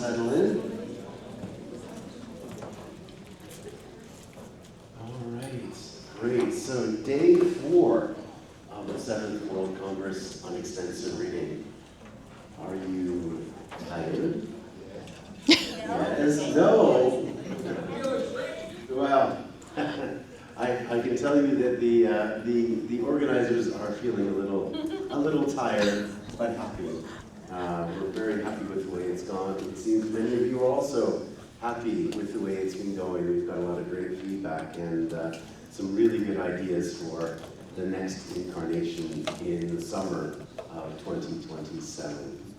settle in. All right, great. So day 4 of the 7th World Congress on Extensive Reading. Are you tired? Yes? No? Well, I can tell you that the organizers are feeling a little tired, but happy. We're very happy with the way it's gone. It seems many of you are also happy with the way it's been going. We've got a lot of great feedback and some really good ideas for the next incarnation in the summer of 2027.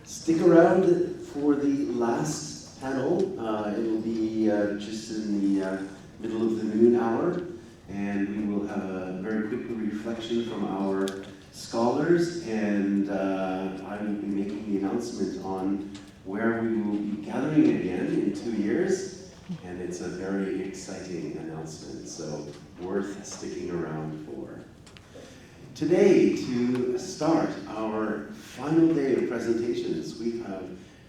Stick around for the last panel. It will be just in the middle of the noon hour, and we will have a very quick reflection from our scholars, and I will be making the announcement on where we will be gathering again in 2 years, and it's a very exciting announcement, so worth sticking around for. Today, to start our final day of presentations, we have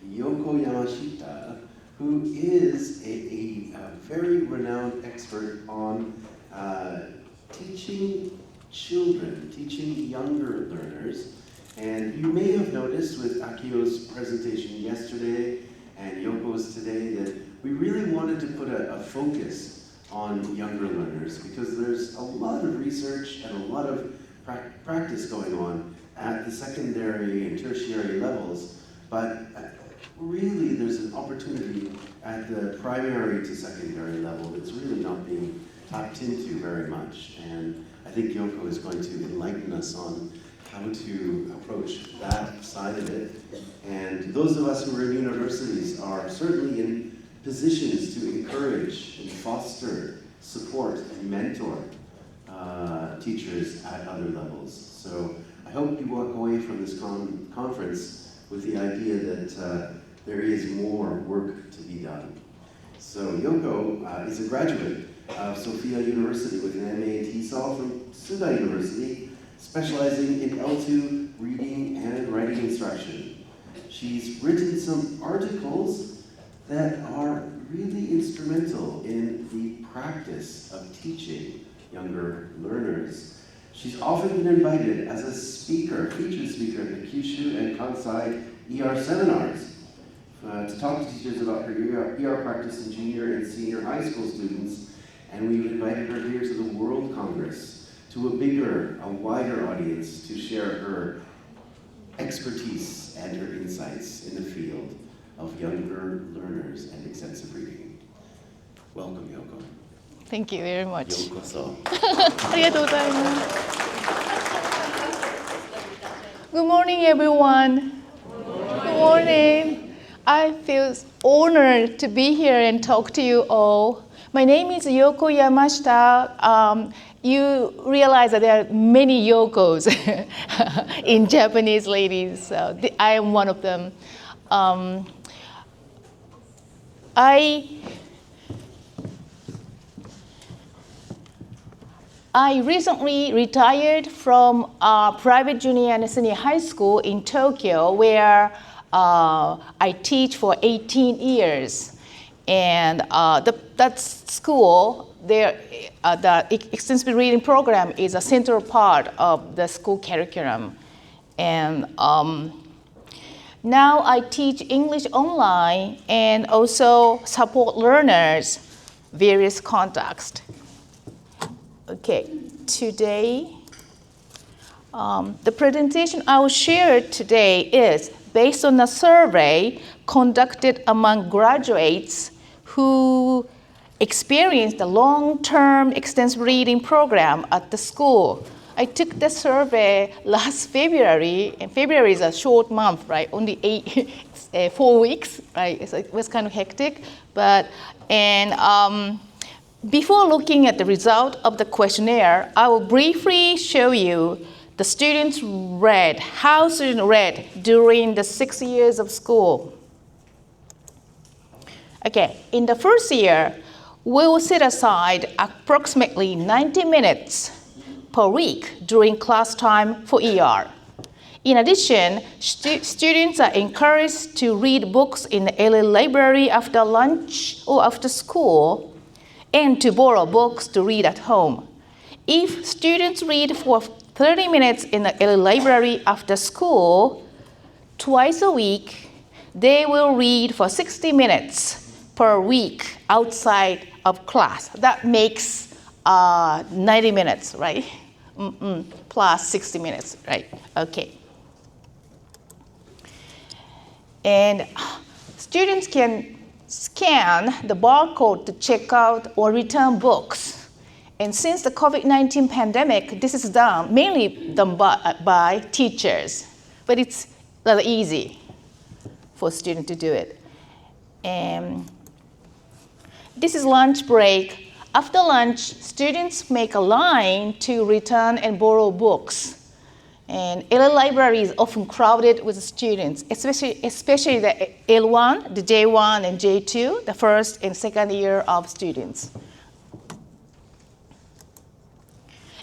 Yoko Yamashita, who is a very renowned expert on teaching children, teaching younger learners. And you may have noticed with Akio's presentation yesterday and Yoko's today that we really wanted to put a focus on younger learners because there's a lot of research and a lot of practice going on at the secondary and tertiary levels, but really there's an opportunity at the primary to secondary level that's really not being tapped into very much. And I think Yoko is going to enlighten us on how to approach that side of it. And those of us who are in universities are certainly in positions to encourage and foster, support, and mentor teachers at other levels. So I hope you walk away from this conference with the idea that there is more work to be done. So Yoko is a graduate of Sophia University with an MA in TESOL from Tsuda University, specializing in L2 reading and writing instruction. She's written some articles that are really instrumental in the practice of teaching younger learners. She's often been invited as a speaker, featured speaker at the Kyushu and Kansai ER seminars to talk to teachers about her ER practice in junior and senior high school students. And we've invited her here to the World Congress, to a wider audience to share her expertise and her insights in the field of younger learners and extensive reading. Welcome, Yoko. Thank you very much. Yokoso. ありがとうございます。Good morning, everyone. Good morning. I feel honored to be here and talk to you all. My name is Yoko Yamashita. You realize that there are many Yokos in Japanese ladies. So I am one of them. I recently retired from private junior and senior high school in Tokyo, where I teach for 18 years. And that school, the extensive reading program is a central part of the school curriculum. And now I teach English online and also support learners, various contexts. Okay, today, the presentation I will share today is based on a survey conducted among graduates who experienced a long-term extensive reading program at the school. I took the survey last February, and February is a short month, right? Only 4 weeks, right? So it was kind of hectic, before looking at the result of the questionnaire, I will briefly show you how students read during the 6 years of school. Okay, in the first year, we will set aside approximately 90 minutes per week during class time for ER. In addition, students are encouraged to read books in the LA library after lunch or after school, and to borrow books to read at home. If students read for 30 minutes in the LA library after school, twice a week, they will read for 60 minutes per week outside of class. That makes 90 minutes, right? Plus 60 minutes, right? Okay. And students can scan the barcode to check out or return books. And since the COVID-19 pandemic, this is mainly done by teachers. But it's rather easy for students to do it. And this is lunch break. After lunch, students make a line to return and borrow books. And LA library is often crowded with students, especially the L1, the J1 and J2, the first and second year of students.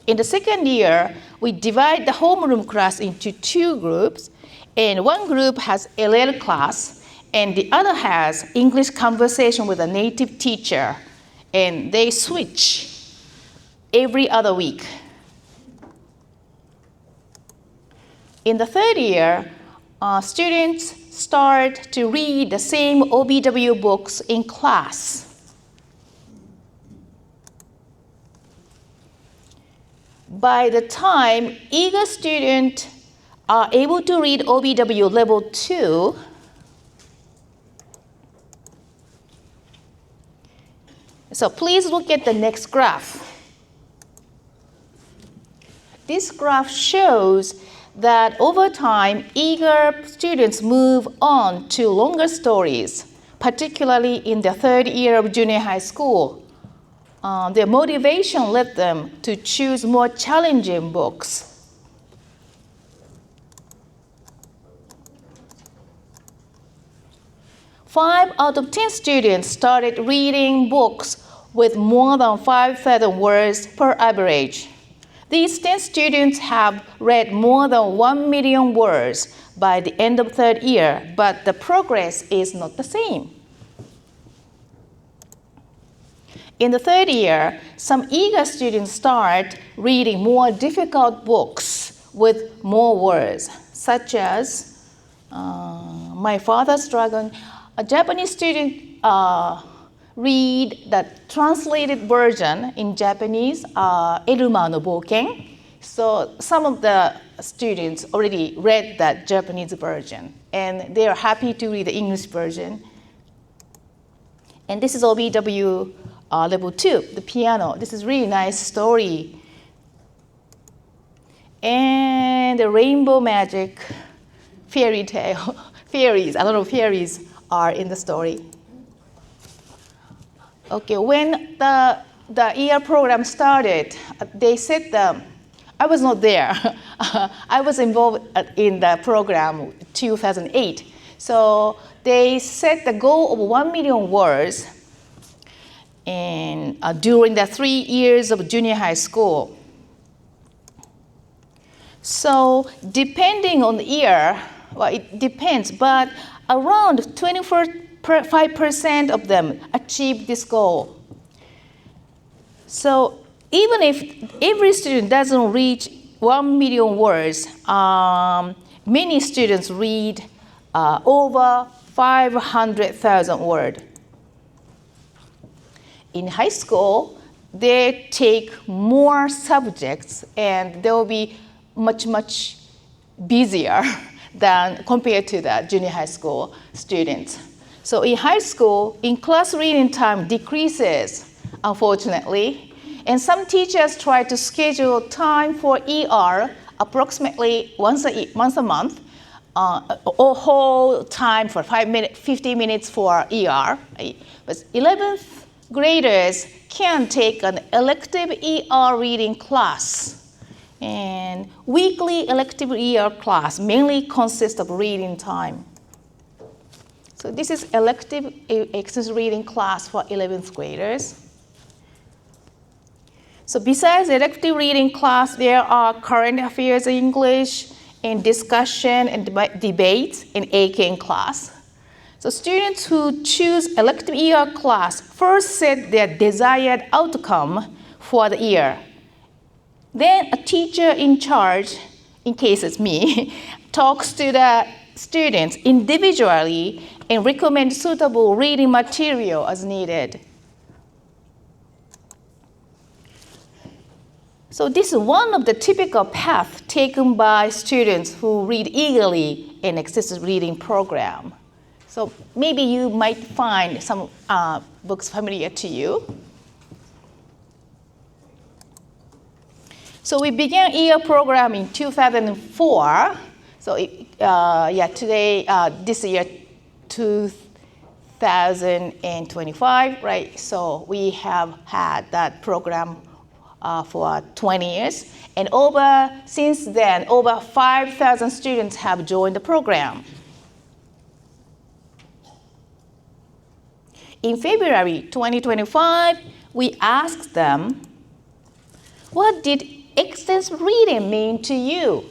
In the second year, we divide the homeroom class into two groups, and one group has LL class, and the other has English conversation with a native teacher, and they switch every other week. In the third year, students start to read the same OBW books in class. By the time eager students are able to read OBW level 2, so please look at the next graph. This graph shows that over time, eager students move on to longer stories, particularly in the third year of junior high school. Their motivation led them to choose more challenging books. Five out of 10 students started reading books with more than 5,000 words per average. These 10 students have read more than 1 million words by the end of third year, but the progress is not the same. In the third year, some eager students start reading more difficult books with more words, such as My Father's Dragon. A Japanese student read the translated version in Japanese, Eluma no Bouken. So some of the students already read that Japanese version, and they are happy to read the English version. And this is OBW level 2, the piano. This is really nice story. And the rainbow magic, fairy tale, fairies, a lot of fairies are in the story. Okay, when the ER program started, they said, I was not there. I was involved in the program 2008. So they set the goal of 1 million words during the 3 years of junior high school. So depending on the year, well, it depends, but around 25% of them achieved this goal. So even if every student doesn't reach 1 million words, many students read over 500,000 words. In high school, they take more subjects and they will be much, much busier than compared to the junior high school students. So in high school, in-class reading time decreases, unfortunately, and some teachers try to schedule time for ER approximately once a month, or whole time for 50 minutes for ER. But 11th graders can take an elective ER reading class. And weekly elective ER class mainly consists of reading time. So this is elective exercise reading class for 11th graders. So besides elective reading class, there are current affairs English and discussion and debates in AK class. So students who choose elective ER class first set their desired outcome for the year. Then a teacher in charge, in case it's me, talks to the students individually and recommends suitable reading material as needed. So this is one of the typical paths taken by students who read eagerly in extensive reading program. So maybe you might find some books familiar to you. So we began ER program in 2004. So today, this year, 2025, right? So we have had that program for 20 years. And since then, over 5,000 students have joined the program. In February 2025, we asked them, what did extensive reading mean to you?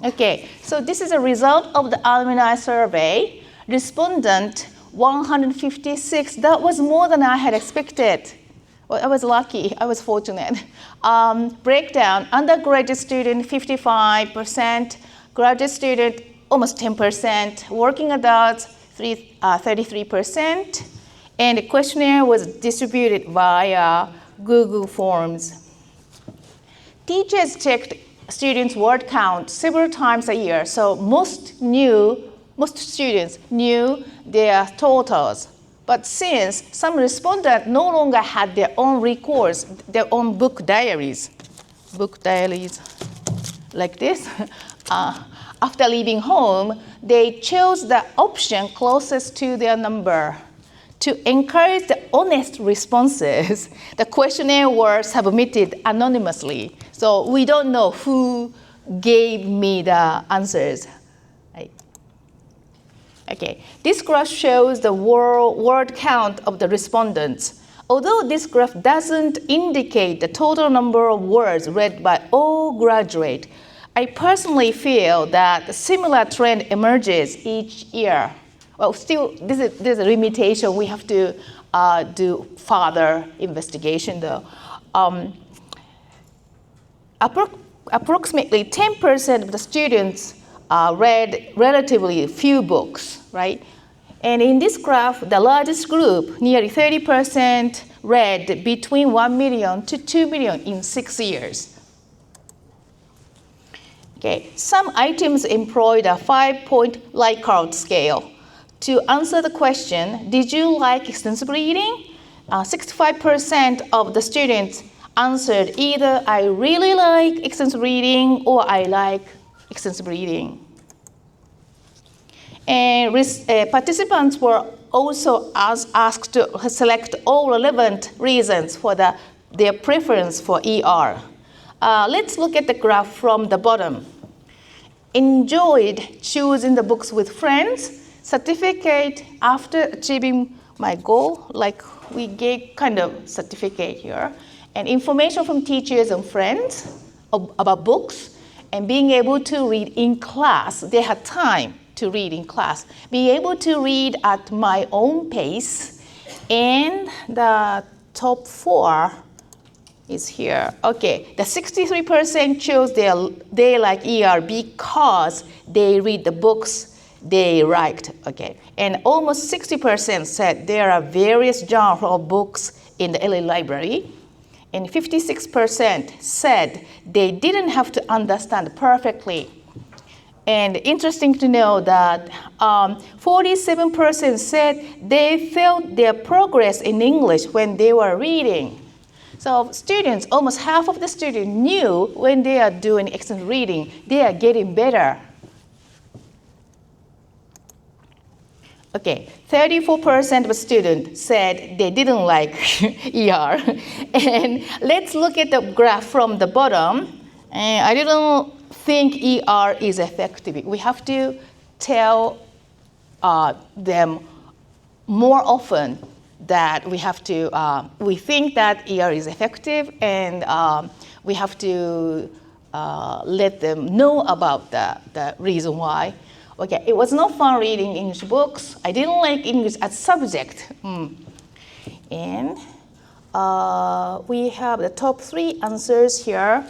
Okay, so this is a result of the Alumni Survey. Respondent 156, that was more than I had expected. Well, I was lucky, I was fortunate. Breakdown, undergraduate student 55%, graduate student almost 10%, working adults 33%, and the questionnaire was distributed via Google Forms. Teachers checked students' word count several times a year, so most students knew their totals. But since some respondents no longer had their own records, their own book diaries like this, after leaving home, they chose the option closest to their number. To encourage the honest responses, the questionnaire were submitted anonymously. So we don't know who gave me the answers. Right. Okay, this graph shows the word count of the respondents. Although this graph doesn't indicate the total number of words read by all graduates, I personally feel that a similar trend emerges each year. Well, still, there's a limitation. We have to do further investigation, though. Approximately 10% of the students read relatively few books, right? And in this graph, the largest group, nearly 30%, read between 1 million to 2 million in 6 years. Okay, some items employed a 5-point Likert scale. To answer the question, did you like extensive reading? 65% of the students answered either I really like extensive reading or I like extensive reading. And participants were also asked to select all relevant reasons for their preference for ER. Let's look at the graph from the bottom. Enjoyed choosing the books with friends. Certificate after achieving my goal, like we gave kind of certificate here, and information from teachers and friends about books, and being able to read in class. They had time to read in class. Being able to read at my own pace, and the top 4 is here. Okay, the 63% chose they like ER because they read the books they liked, okay. And almost 60% said there are various genres of books in the LA library. And 56% said they didn't have to understand perfectly. And interesting to know that 47% said they felt their progress in English when they were reading. So students, almost half of the students knew when they are doing extensive reading, they are getting better. Okay, 34% of students said they didn't like ER. And let's look at the graph from the bottom. And I didn't think ER is effective. We have to tell them more often that we have to, we think that ER is effective, and we have to let them know about the reason why. Okay, it was not fun reading English books. I didn't like English as subject. And we have the top 3 answers here.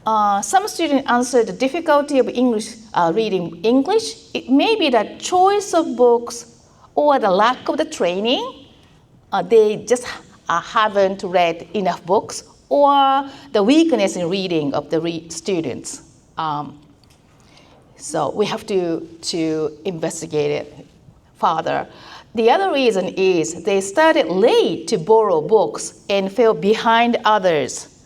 Some students answered the difficulty of English, reading English. It may be the choice of books or the lack of the training. They just haven't read enough books, or the weakness in reading of the students. So we have to investigate it further. The other reason is they started late to borrow books and fell behind others.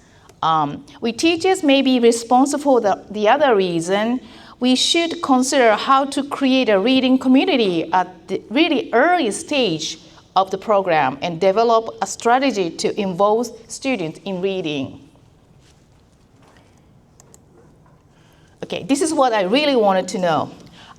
We teachers may be responsible for the other reason. We should consider how to create a reading community at the really early stage of the program and develop a strategy to involve students in reading. Okay, this is what I really wanted to know.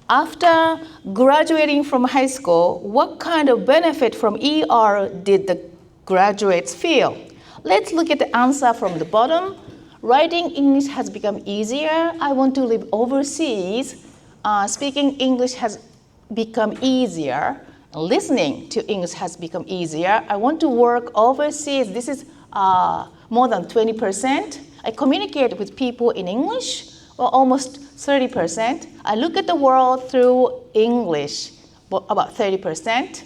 After graduating from high school, what kind of benefit from ER did the graduates feel? Let's look at the answer from the bottom. Writing English has become easier. I want to live overseas. Speaking English has become easier. Listening to English has become easier. I want to work overseas. This is more than 20%. I communicate with people in English, well, almost 30%. I look at the world through English, about 30%.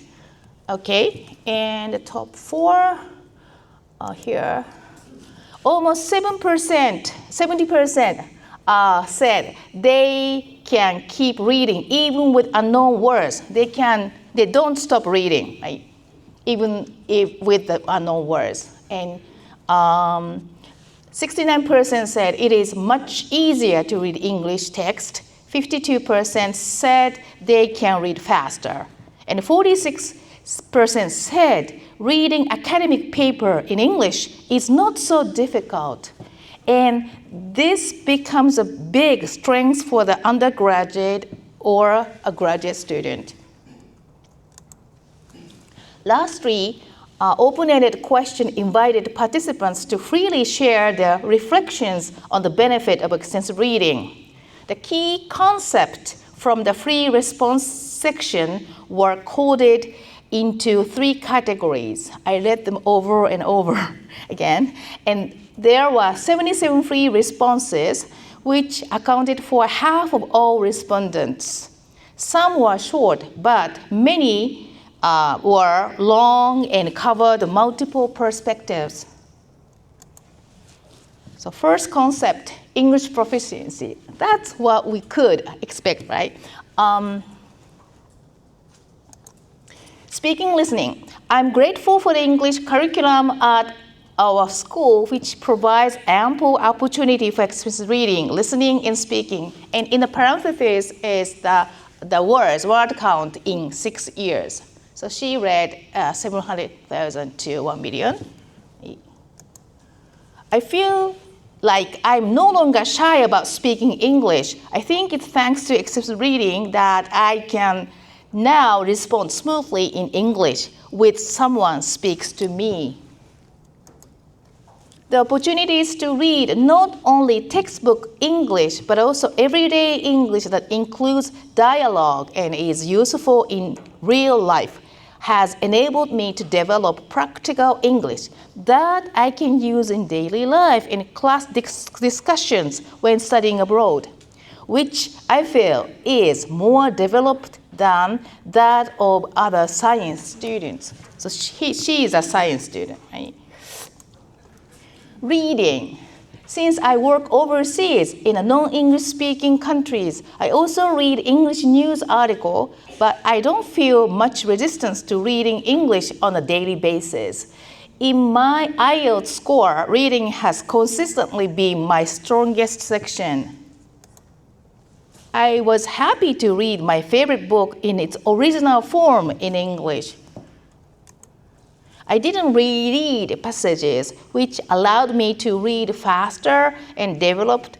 Okay, and the top 4 here. Almost 70% said they can keep reading even with unknown words. They don't stop reading, right? Even if with the unknown words. And 69% said it is much easier to read English text. 52% said they can read faster. And 46% said reading academic paper in English is not so difficult. And this becomes a big strength for the undergraduate or a graduate student. Lastly, open-ended question invited participants to freely share their reflections on the benefit of extensive reading. The key concept from the free response section were coded into 3 categories. I read them over and over again. And there were 77 free responses, which accounted for half of all respondents. Some were short, but many were long and covered multiple perspectives. So first concept, English proficiency. That's what we could expect, right? Speaking, listening. I'm grateful for the English curriculum at our school, which provides ample opportunity for expressive reading, listening, and speaking. And in the parentheses is the word count in 6 years. So she read 700,000 to 1 million. I feel like I'm no longer shy about speaking English. I think it's thanks to expressive reading that I can now respond smoothly in English when someone speaks to me. The opportunities to read not only textbook English, but also everyday English that includes dialogue and is useful in real life has enabled me to develop practical English that I can use in daily life in class discussions when studying abroad, which I feel is more developed than that of other science students. So she is a science student, right? Reading. Since I work overseas in a non-English speaking countries, I also read English news article, but I don't feel much resistance to reading English on a daily basis. In my IELTS score, reading has consistently been my strongest section. I was happy to read my favorite book in its original form in English. I didn't reread passages, which allowed me to read faster and developed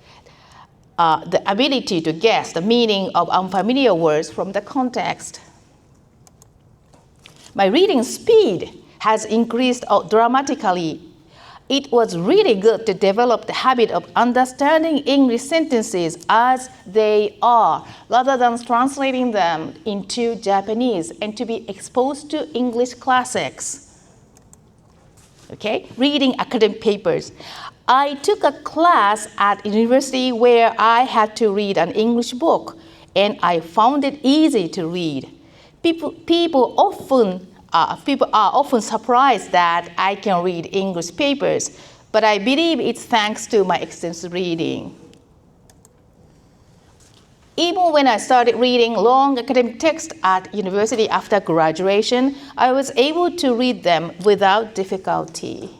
the ability to guess the meaning of unfamiliar words from the context. My reading speed has increased dramatically It was really good to develop the habit of understanding English sentences as they are, rather than translating them into Japanese, and to be exposed to English classics. Okay, reading academic papers. I took a class at university where I had to read an English book, and I found it easy to read. People are often surprised that I can read English papers, but I believe it's thanks to my extensive reading. Even when I started reading long academic texts at university after graduation, I was able to read them without difficulty.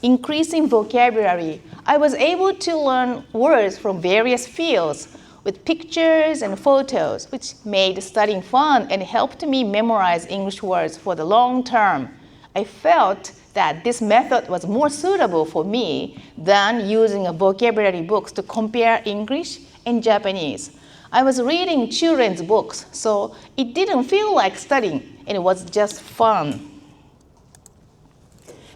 Increasing vocabulary. I was able to learn words from various fields with pictures and photos, which made studying fun and helped me memorize English words for the long term. I felt that this method was more suitable for me than using vocabulary books to compare English and Japanese. I was reading children's books, so it didn't feel like studying, and it was just fun.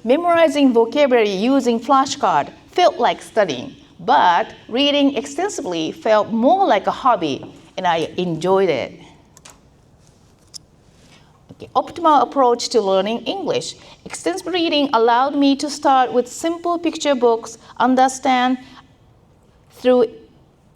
Memorizing vocabulary using flashcards felt like studying, but reading extensively felt more like a hobby, and I enjoyed it. Okay, optimal approach to learning English. Extensive reading allowed me to start with simple picture books, understand through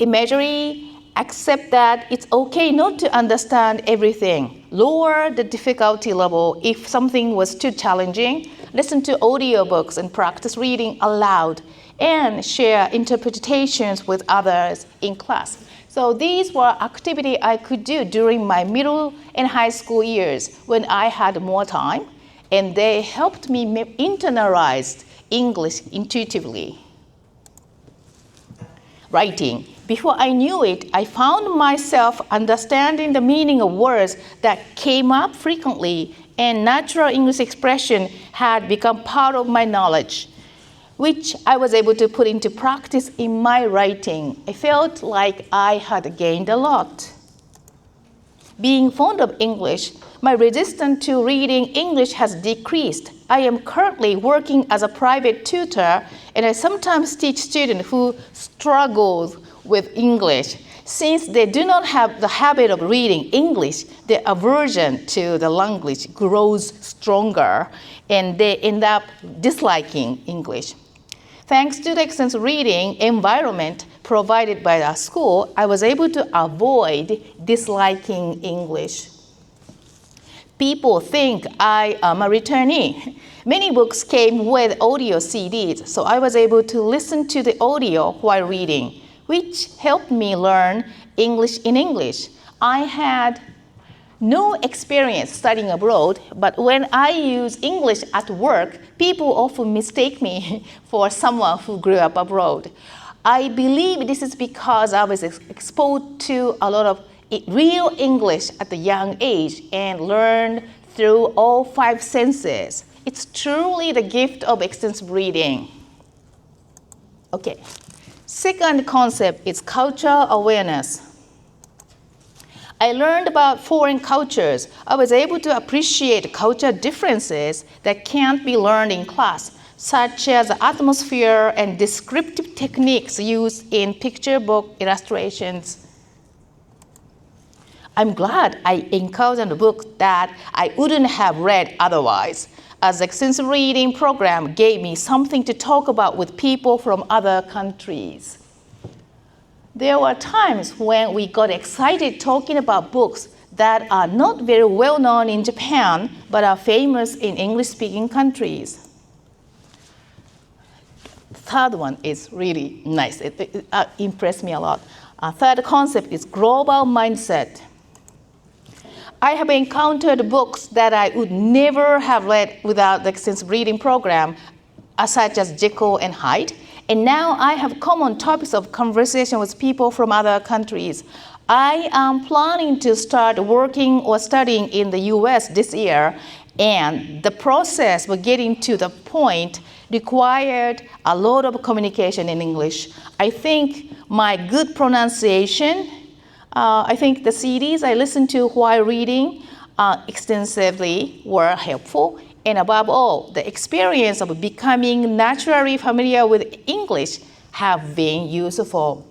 imagery, accept that it's okay not to understand everything, lower the difficulty level if something was too challenging, listen to audiobooks and practice reading aloud, and share interpretations with others in class. So these were activities I could do during my middle and high school years when I had more time, and they helped me internalize English intuitively. Writing. Before I knew it, I found myself understanding the meaning of words that came up frequently, and natural English expression had become part of my knowledge, which I was able to put into practice in my writing. I felt like I had gained a lot. Being fond of English, my resistance to reading English has decreased. I am currently working as a private tutor, and I sometimes teach students who struggle with English. Since they do not have the habit of reading English, their aversion to the language grows stronger, and they end up disliking English. Thanks to the extensive reading environment provided by our school, I was able to avoid disliking English. People think I am a returnee. Many books came with audio CDs, so I was able to listen to the audio while reading, which helped me learn English in English. I had no experience studying abroad, but when I use English at work, people often mistake me for someone who grew up abroad. I believe this is because I was exposed to a lot of real English at a young age and learned through all 5 senses. It's truly the gift of extensive reading. Okay. Second concept is cultural awareness. I learned about foreign cultures. I was able to appreciate cultural differences that can't be learned in class, such as atmosphere and descriptive techniques used in picture book illustrations. I'm glad I encountered a book that I wouldn't have read otherwise, as the extensive reading program gave me something to talk about with people from other countries. There were times when we got excited talking about books that are not very well known in Japan, but are famous in English-speaking countries. Third one is really nice. It impressed me a lot. Third concept is global mindset. I have encountered books that I would never have read without the extensive reading program, such as Jekyll and Hyde. And now I have common topics of conversation with people from other countries. I am planning to start working or studying in the US this year, and the process of getting to the point required a lot of communication in English. I think my good pronunciation, I think the CDs I listened to while reading extensively were helpful, And above all, the experience of becoming naturally familiar with English have been useful.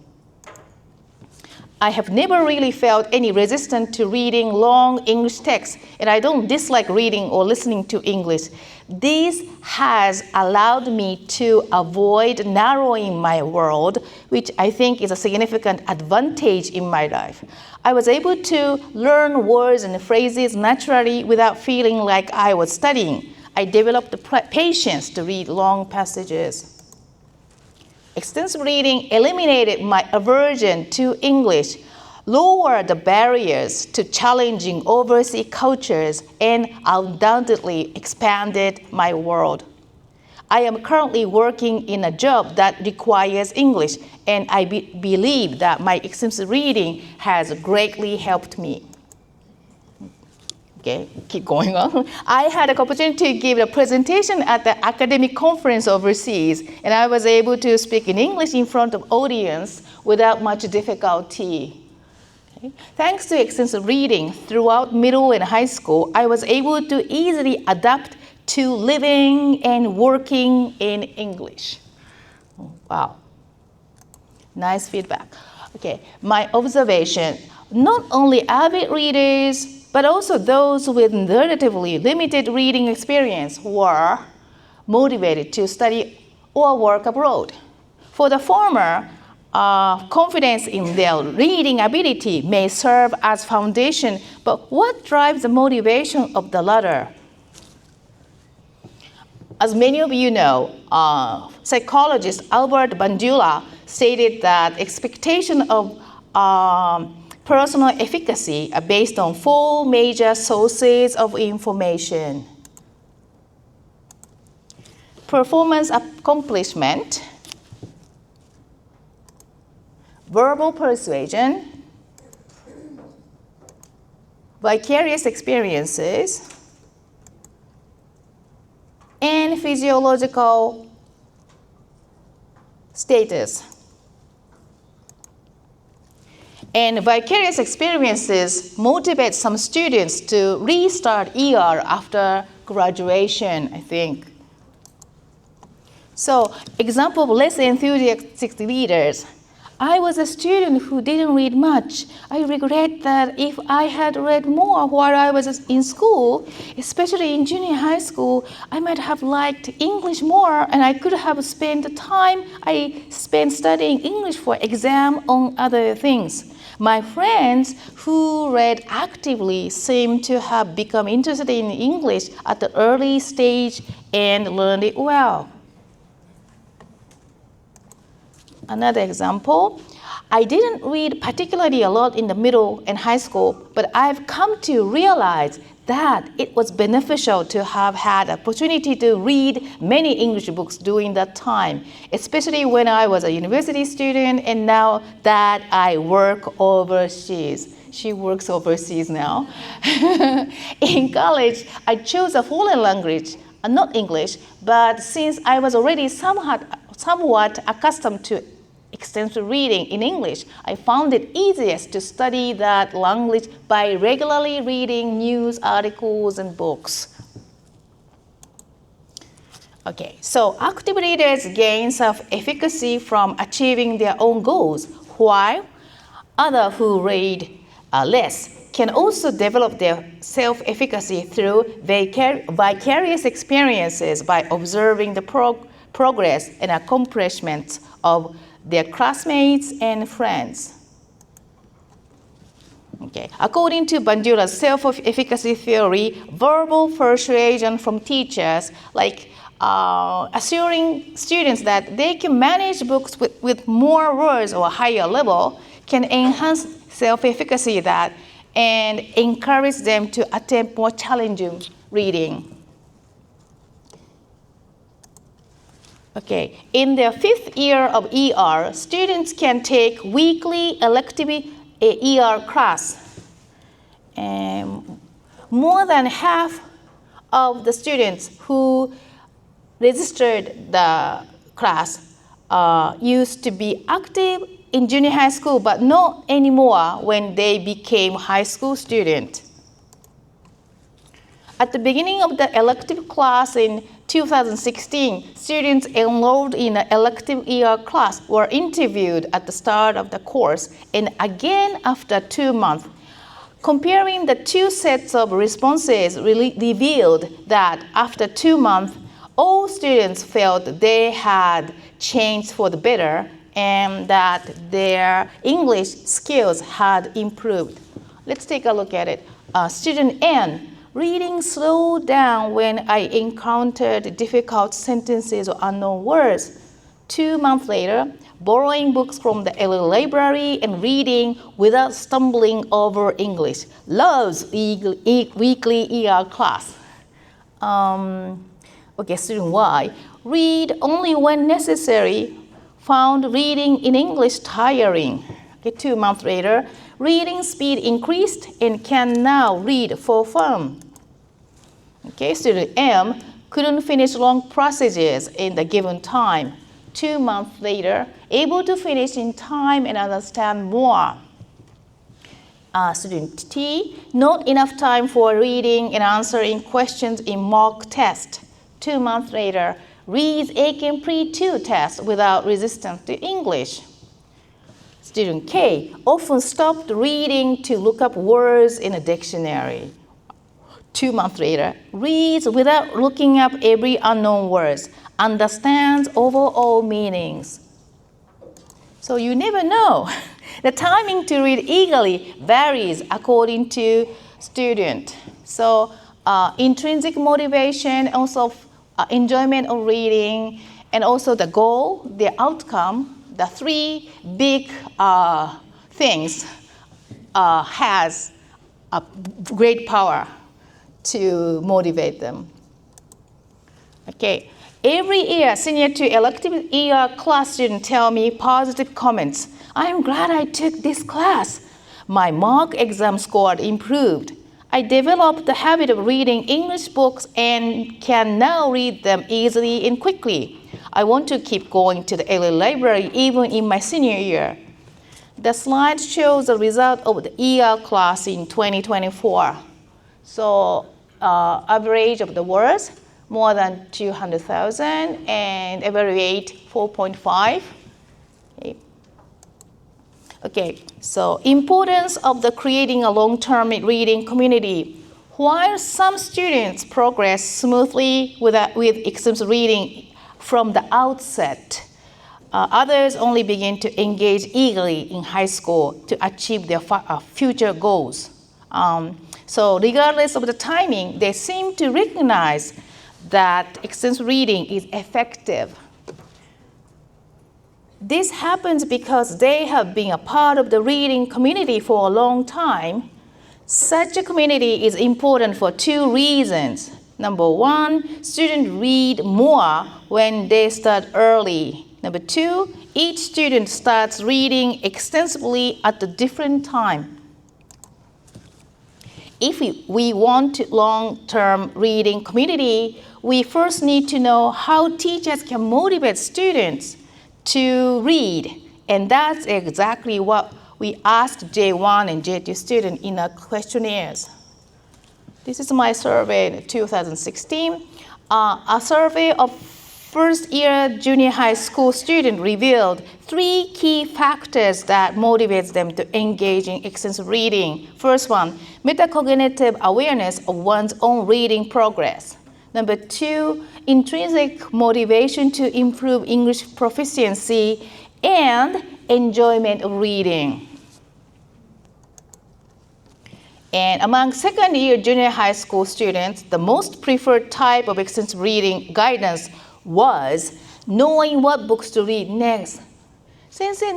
I have never really felt any resistance to reading long English texts, and I don't dislike reading or listening to English. This has allowed me to avoid narrowing my world, which I think is a significant advantage in my life. I was able to learn words and phrases naturally without feeling like I was studying. I developed the patience to read long passages. Extensive reading eliminated my aversion to English, lowered the barriers to challenging overseas cultures, and undoubtedly expanded my world. I am currently working in a job that requires English, and I believe that my extensive reading has greatly helped me. Okay, keep going on. I had an opportunity to give a presentation at the academic conference overseas, and I was able to speak in English in front of audience without much difficulty. Okay. Thanks to extensive reading throughout middle and high school, I was able to easily adapt to living and working in English. Wow, nice feedback. Okay, my observation, not only avid readers, but also those with relatively limited reading experience were motivated to study or work abroad. For the former, confidence in their reading ability may serve as foundation, but what drives the motivation of the latter? As many of you know, psychologist Albert Bandura stated that expectation of personal efficacy are based on 4 major sources of information: performance accomplishment, verbal persuasion, vicarious experiences, and physiological status. And vicarious experiences motivate some students to restart ER after graduation, I think. So, example of less enthusiastic readers. I was a student who didn't read much. I regret that if I had read more while I was in school, especially in junior high school, I might have liked English more, and I could have spent the time I spent studying English for exam on other things. My friends who read actively seem to have become interested in English at the early stage and learned it well. Another example, I didn't read particularly a lot in the middle and high school, but I've come to realize that it was beneficial to have had the opportunity to read many English books during that time, especially when I was a university student and now that I work overseas. She works overseas now. In college, I chose a foreign language, not English, but since I was already somewhat accustomed to extensive reading in English, I found it easiest to study that language by regularly reading news articles and books. Okay, so active readers gain self-efficacy from achieving their own goals, while others who read less can also develop their self-efficacy through vicarious experiences by observing the progress and accomplishments of their classmates and friends. Okay. According to Bandura's self-efficacy theory, verbal persuasion from teachers, like assuring students that they can manage books with more words or a higher level, can enhance self-efficacy and encourage them to attempt more challenging reading. Okay, in their 5th year of ER, students can take weekly elective ER class. More than half of the students who registered the class used to be active in junior high school, but not anymore when they became high school students. At the beginning of the elective class in 2016, students enrolled in an elective ER class were interviewed at the start of the course and again after 2 months. Comparing the two sets of responses revealed that after 2 months, all students felt they had changed for the better and that their English skills had improved. Let's take a look at it. Student N, reading slowed down when I encountered difficult sentences or unknown words. 2 months later, borrowing books from the LA library and reading without stumbling over English. Loves weekly ER class. Student Y, read only when necessary. Found reading in English tiring. 2 months later, reading speed increased and can now read for fun. Student M couldn't finish long passages in the given time. 2 months later, able to finish in time and understand more. Student T, not enough time for reading and answering questions in mock test. 2 months later, reads ACAM Pre-2 test without resistance to English. Student K, often stopped reading to look up words in a dictionary. 2 months later, reads without looking up every unknown words, understands overall meanings. So you never know. The timing to read eagerly varies according to student. So intrinsic motivation, also enjoyment of reading, and also the goal, the outcome, the three big things has a great power to motivate them. Every year, senior to elective ER class students tell me positive comments. I'm glad I took this class. My mock exam score improved. I developed the habit of reading English books and can now read them easily and quickly. I want to keep going to the LA library even in my senior year. The slide shows the result of the ER class in 2024. So average of the words, more than 200,000, and evaluate 4.5. So importance of the creating a long-term reading community. While some students progress smoothly with extensive reading from the outset, others only begin to engage eagerly in high school to achieve their future goals. So regardless of the timing, they seem to recognize that extensive reading is effective. This happens because they have been a part of the reading community for a long time. Such a community is important for two reasons. Number one, students read more when they start early. Number two, each student starts reading extensively at a different time. If we want long-term reading community, we first need to know how teachers can motivate students to read. And that's exactly what we asked J1 and J2 students in our questionnaires. This is my survey in 2016. A survey of first-year junior high school students revealed 3 key factors that motivates them to engage in extensive reading. First one, metacognitive awareness of one's own reading progress. Number 2, intrinsic motivation to improve English proficiency and enjoyment of reading. And among second-year junior high school students, the most preferred type of extensive reading guidance was knowing what books to read next. 先生、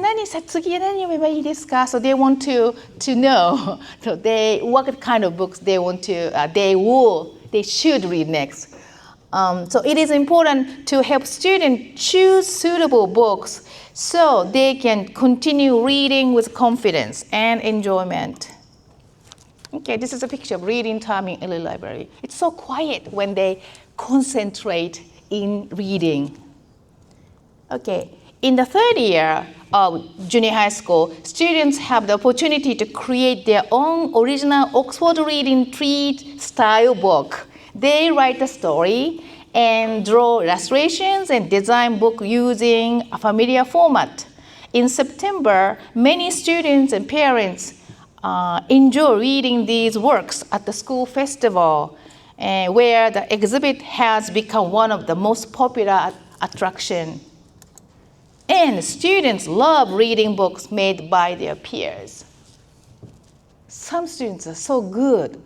次何読めばいいですか? So they want to know so what kind of books they should read next. So it is important to help students choose suitable books so they can continue reading with confidence and enjoyment. This is a picture of reading time in LA library. It's so quiet when they concentrate in reading. In the third year of junior high school, students have the opportunity to create their own original Oxford Reading Treat style book They write the story and draw illustrations and design book using a familiar format. In September, many students and parents enjoy reading these works at the school festival, where the exhibit has become one of the most popular attractions. And students love reading books made by their peers. Some students are so good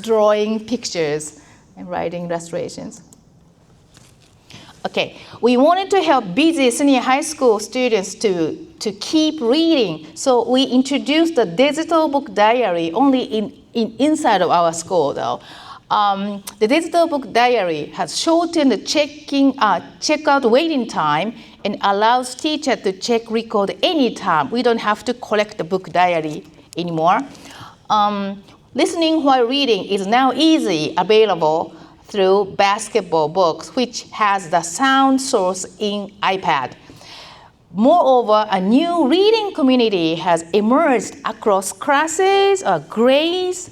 drawing pictures and writing illustrations. Okay, we wanted to help busy senior high school students to keep reading. So we introduced the digital book diary only inside of our school though. The digital book diary has shortened the checkout waiting time and allows teachers to check record anytime. We don't have to collect the book diary anymore. Listening while reading is now easily available through basketball books, which has the sound source in iPad. Moreover, a new reading community has emerged across classes or grades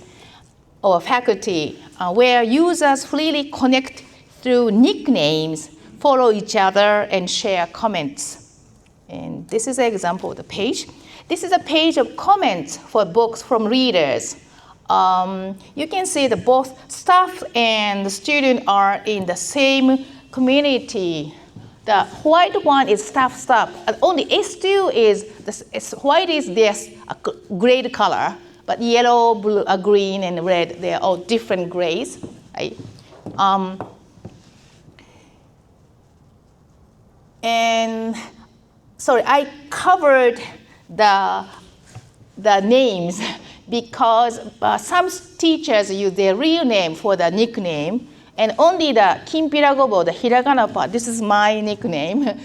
or faculty, where users freely connect through nicknames, follow each other, and share comments. And this is an example of the page. This is a page of comments for books from readers. You can see that both staff and the student are in the same community. The white one is staff. Only S2 is, white is their grade color, but yellow, blue, green, and red, they're all different grades. Right? And sorry, I covered the names because some teachers use their real name for the nickname, and only the Kinpiragobo, the hiragana part, this is my nickname.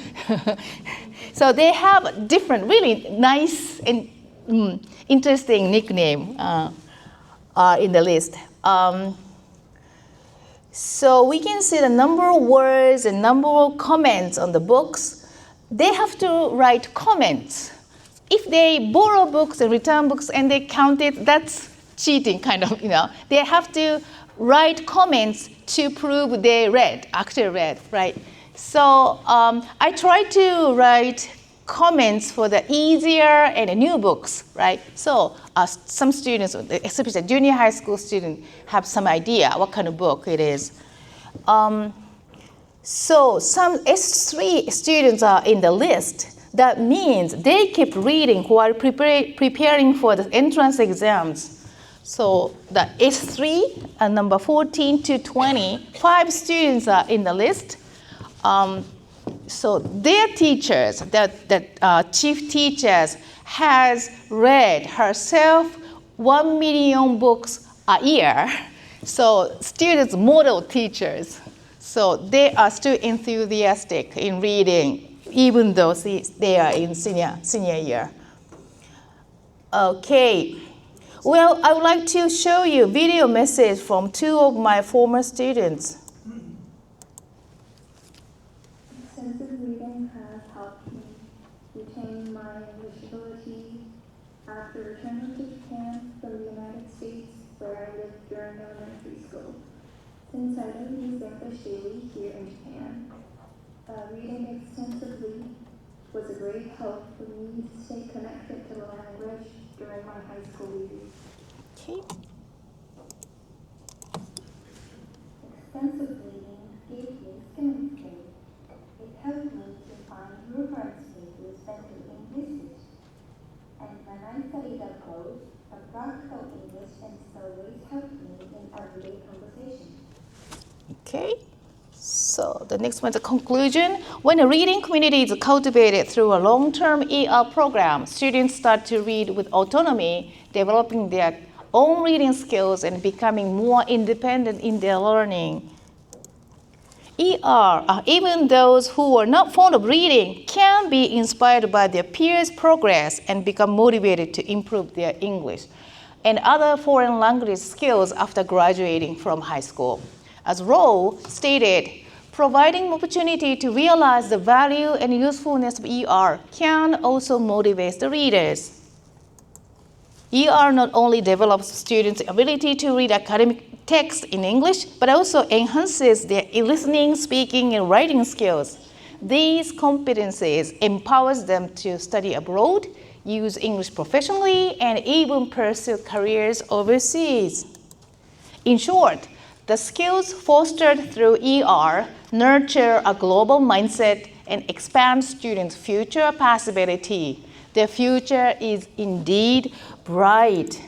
So they have different, really nice and interesting nickname in the list. So we can see the number of words and number of comments on the books. They have to write comments. If they borrow books and return books and they count it, that's cheating kind of, They have to write comments to prove they actually read, right? So I try to write comments for the easier and new books, right? So some students, especially junior high school students, have some idea what kind of book it is. So some S3 students are in the list. That means they keep reading while preparing for the entrance exams. So the S3, number 14 to 20, 5 students are in the list. So their teachers, the chief teachers, has read herself 1 million books a year. So students model teachers. So they are still enthusiastic in reading, even though they are in senior year. Okay. Well, I would like to show you a video message from 2 of my former students. Extensive reading has helped me retain my English ability. After returning to Japan from the United States, where I lived during elementary school. Since I don't use English daily here in Japan, reading extensively was a great help for me to stay connected to the language during my high school years. Okay. Extensive reading gave me skimming skills. It helped me to find reference pages better in usage. And when I studied abroad, a practical English and surveys helped me in everyday conversation. Okay. So the next one is a conclusion. When a reading community is cultivated through a long-term ER program, students start to read with autonomy, developing their own reading skills and becoming more independent in their learning. Even those who are not fond of reading can be inspired by their peers' progress and become motivated to improve their English and other foreign language skills after graduating from high school. As Rowe stated, providing opportunity to realize the value and usefulness of ER can also motivate the readers. ER not only develops students' ability to read text in English, but also enhances their listening, speaking, and writing skills. These competencies empowers them to study abroad, use English professionally, and even pursue careers overseas. In short, the skills fostered through ER nurture a global mindset and expand students' future possibility. Their future is indeed bright.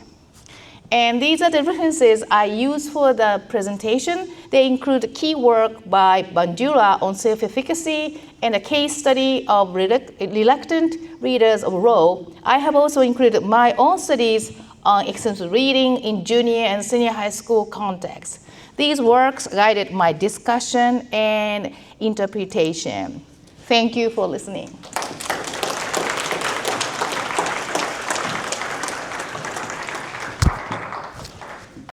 And these are the references I use for the presentation. They include key work by Bandura on self-efficacy and a case study of reluctant readers of Rowe. I have also included my own studies on extensive reading in junior and senior high school contexts. These works guided my discussion and interpretation. Thank you for listening.